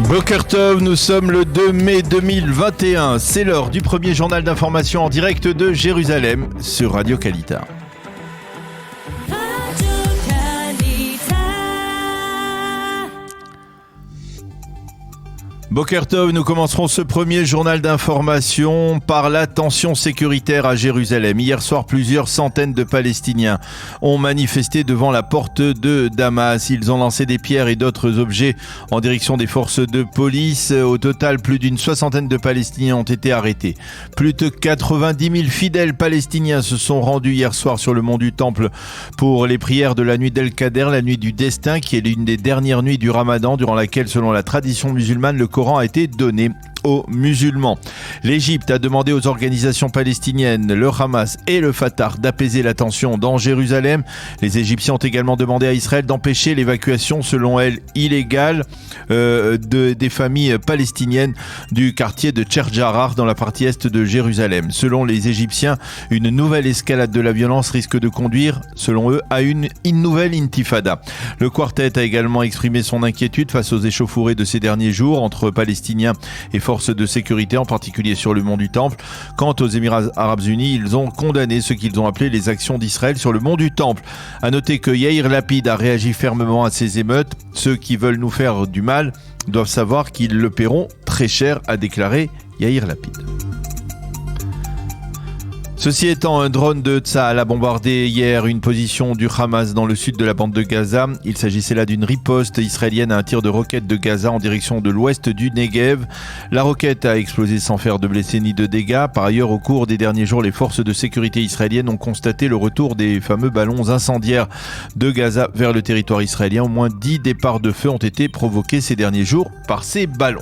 Boker Tov, nous sommes le 2 mai 2021. C'est l'heure du premier journal d'information en direct de Jérusalem sur Radio Kalita. Boker Tov, nous commencerons ce premier journal d'information par la tension sécuritaire à Jérusalem. Hier soir, plusieurs centaines de Palestiniens ont manifesté devant la porte de Damas. Ils ont lancé des pierres et d'autres objets en direction des forces de police. Au total, plus d'une soixantaine de Palestiniens ont été arrêtés. Plus de 90 000 fidèles palestiniens se sont rendus hier soir sur le mont du Temple pour les prières de la nuit d'El-Kader, la nuit du destin, qui est l'une des dernières nuits du Ramadan, durant laquelle, selon la tradition musulmane, le Coran a été donné aux musulmans. L'Égypte a demandé aux organisations palestiniennes, le Hamas et le Fatah, d'apaiser la tension dans Jérusalem. Les Égyptiens ont également demandé à Israël d'empêcher l'évacuation, selon elle, illégale des familles palestiniennes du quartier de Tcherjarar dans la partie est de Jérusalem. Selon les Égyptiens, une nouvelle escalade de la violence risque de conduire, selon eux, à une nouvelle intifada. Le quartet a également exprimé son inquiétude face aux échauffourées de ces derniers jours entre Palestiniens et forces de sécurité, en particulier sur le mont du Temple. Quant aux Émirats Arabes Unis, ils ont condamné ce qu'ils ont appelé les actions d'Israël sur le mont du Temple. À noter que Yair Lapid a réagi fermement à ces émeutes. Ceux qui veulent nous faire du mal doivent savoir qu'ils le paieront très cher, a déclaré Yair Lapid. Ceci étant, un drone de Tsahal a bombardé hier une position du Hamas dans le sud de la bande de Gaza. Il s'agissait là d'une riposte israélienne à un tir de roquette de Gaza en direction de l'ouest du Negev. La roquette a explosé sans faire de blessés ni de dégâts. Par ailleurs, au cours des derniers jours, les forces de sécurité israéliennes ont constaté le retour des fameux ballons incendiaires de Gaza vers le territoire israélien. Au moins 10 départs de feu ont été provoqués ces derniers jours par ces ballons.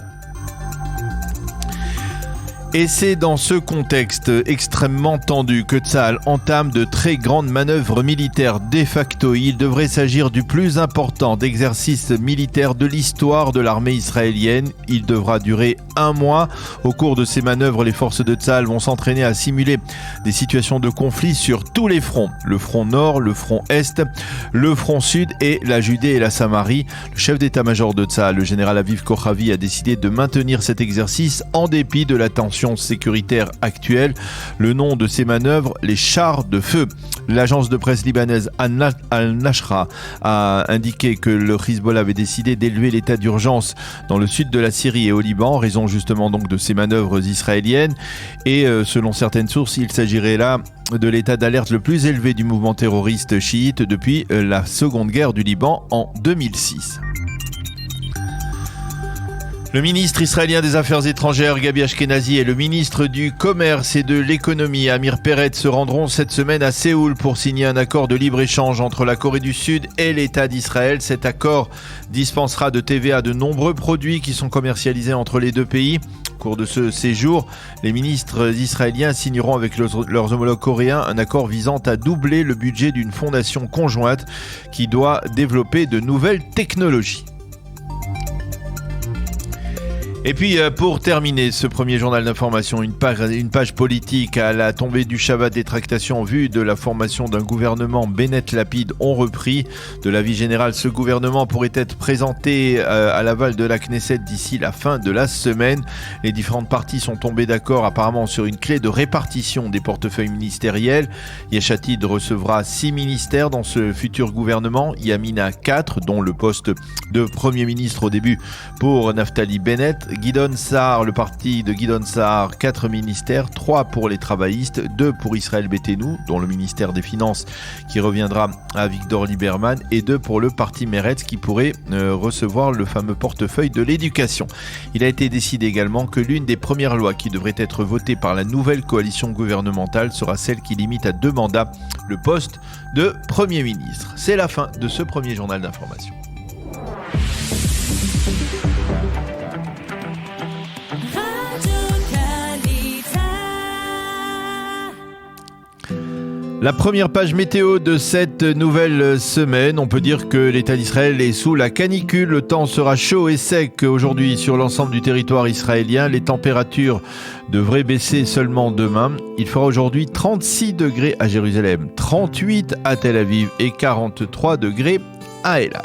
Et c'est dans ce contexte extrêmement tendu que Tsahal entame de très grandes manœuvres militaires de facto. Il devrait s'agir du plus important d'exercices militaires de l'histoire de l'armée israélienne. Il devra durer 1 mois. Au cours de ces manœuvres, les forces de Tsahal vont s'entraîner à simuler des situations de conflit sur tous les fronts. Le front nord, le front est, le front sud et la Judée et la Samarie. Le chef d'état-major de Tsahal, le général Aviv Kochavi, a décidé de maintenir cet exercice en dépit de la tension sécuritaire actuelle. Le nom de ces manœuvres, les chars de feu. L'agence de presse libanaise Al-Nashra a indiqué que le Hezbollah avait décidé d'élever l'état d'urgence dans le sud de la Syrie et au Liban, en raison justement donc de ces manœuvres israéliennes. Et selon certaines sources, il s'agirait là de l'état d'alerte le plus élevé du mouvement terroriste chiite depuis la seconde guerre du Liban en 2006. Le ministre israélien des Affaires étrangères, Gabi Ashkenazi, et le ministre du Commerce et de l'Économie, Amir Peretz, se rendront cette semaine à Séoul pour signer un accord de libre-échange entre la Corée du Sud et l'État d'Israël. Cet accord dispensera de TVA de nombreux produits qui sont commercialisés entre les deux pays. Au cours de ce séjour, les ministres israéliens signeront avec leurs homologues coréens un accord visant à doubler le budget d'une fondation conjointe qui doit développer de nouvelles technologies. Et puis pour terminer ce premier journal d'information, une page politique. À la tombée du Shabbat, des tractations en vue de la formation d'un gouvernement Bennett-Lapid ont repris. De l'avis général, ce gouvernement pourrait être présenté à l'aval de la Knesset d'ici la fin de la semaine. Les différentes parties sont tombées d'accord apparemment sur une clé de répartition des portefeuilles ministériels. Yesh Atid recevra 6 ministères dans ce futur gouvernement, Yamina 4, dont le poste de Premier ministre au début pour Naftali Bennett. Gidon Sa'ar, le parti de Gidon Sa'ar, 4 ministères, 3 pour les travaillistes, 2 pour Israël Beitenou, dont le ministère des Finances qui reviendra à Victor Lieberman, et 2 pour le parti Meretz qui pourrait recevoir le fameux portefeuille de l'éducation. Il a été décidé également que l'une des premières lois qui devrait être votée par la nouvelle coalition gouvernementale sera celle qui limite à 2 mandats le poste de Premier ministre. C'est la fin de ce premier journal d'information. La première page météo de cette nouvelle semaine, on peut dire que l'État d'Israël est sous la canicule. Le temps sera chaud et sec aujourd'hui sur l'ensemble du territoire israélien. Les températures devraient baisser seulement demain. Il fera aujourd'hui 36 degrés à Jérusalem, 38 à Tel Aviv et 43 degrés à Eilat.